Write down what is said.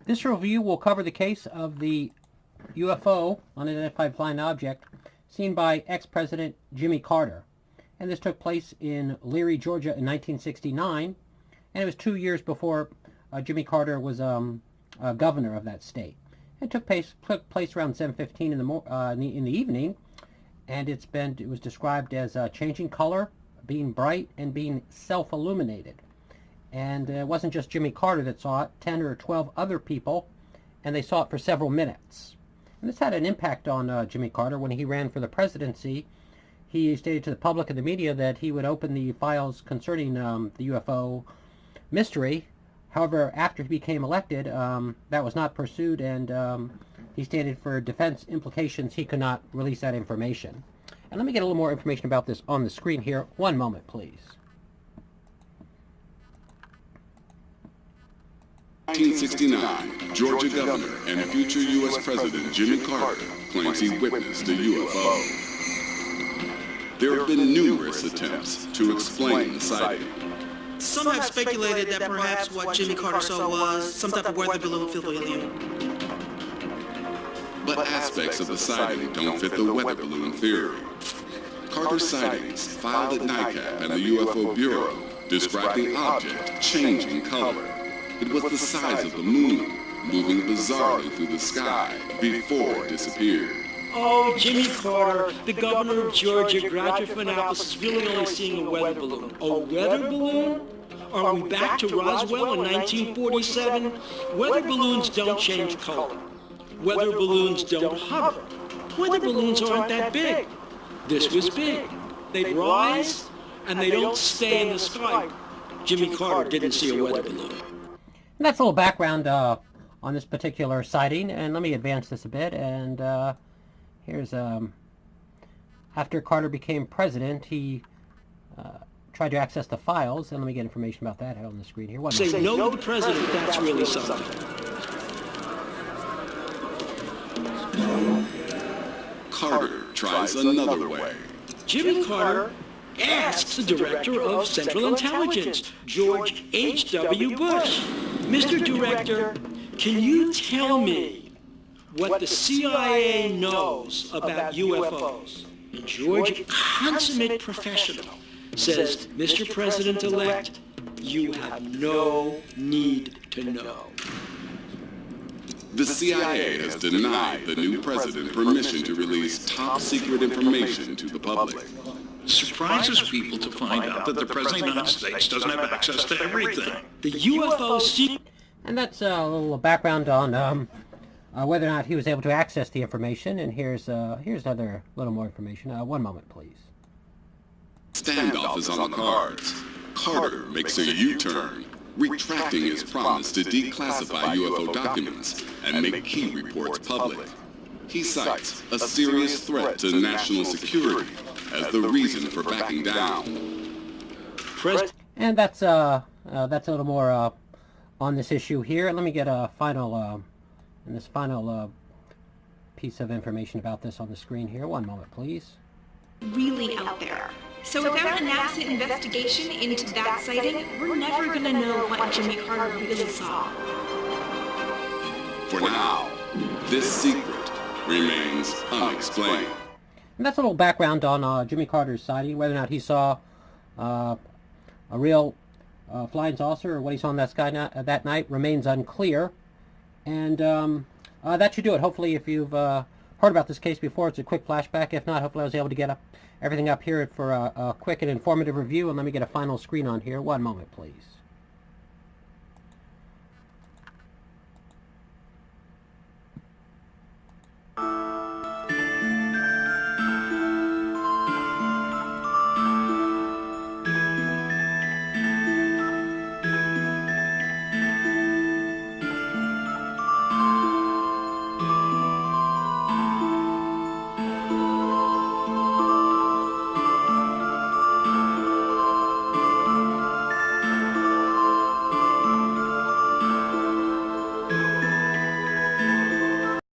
This review will cover the case of the UFO, unidentified flying object, seen by ex-President Jimmy Carter. And this took place in Leary, Georgia in 1969, and it was 2 years before Jimmy Carter was governor of that state. It took place around 7:15 in the evening, and it was described as changing color, being bright, and being self-illuminated. And it wasn't just Jimmy Carter that saw it, 10 or 12 other people, and they saw it for several minutes. And this had an impact on Jimmy Carter. When he ran for the presidency, he stated to the public and the media that he would open the files concerning the UFO mystery. However, after he became elected, that was not pursued, and he stated for defense implications he could not release that information. And let me get a little more information about this on the screen here. One moment, please. 1969, Georgia Governor and future U.S. President Jimmy Carter claims he witnessed a UFO. There have been numerous attempts to explain the sighting. Some have speculated that perhaps what Jimmy Carter saw was some type of weather balloon filled with helium. But aspects of the sighting don't fit the weather balloon theory. Carter's sightings, filed at NICAP and the UFO Bureau, described the object changing color. It was the size of the moon, moving bizarrely through the sky before it disappeared. Oh, Jimmy Carter, the governor of Georgia, graduate from Annapolis, is really only seeing a weather balloon. A weather balloon? Are we back to Roswell in 1947? Weather balloons don't change color. Weather balloons don't hover. Weather balloons aren't that big. This was big. They rise, and they don't stay in the sky. Jimmy Carter didn't see a weather balloon. And that's a little background on this particular sighting, and let me advance this a bit. And here's after Carter became president, he tried to access the files, and let me get information about that on the screen here. Say no to the president, that's really something. Carter tries another way. Jimmy Carter asks the director of Central Intelligence, George H.W. Bush, Mr. Director, can you tell me what the CIA knows about UFOs? And George, consummate professional, says, Mr. President-elect, you have no need to know. The CIA has denied the new president permission to release top-secret information to the public. It surprises people to find out that the President of the United States doesn't have access to everything. The UFO secret... And that's a little background on whether or not he was able to access the information. And here's another little more information. One moment, please. Standoff is on the cards. Carter makes a U-turn, retracting his promise to declassify UFO documents and make key reports public. He cites a serious threat to national security as the reason for backing down. And that's a little more on this issue here. Let me get a final piece of information about this on the screen here. One moment, please. Really out there. So without a NASA investigation into that sighting, we're never going to know what Jimmy Carter really saw. For now, this secret remains unexplained. And that's a little background on Jimmy Carter's sighting, whether or not he saw a real flying saucer or what he saw in that sky that night remains unclear. And that should do it. Hopefully, if you've heard about this case before, it's a quick flashback. If not, hopefully I was able to get everything up here for a quick and informative review. And let me get a final screen on here. One moment, please.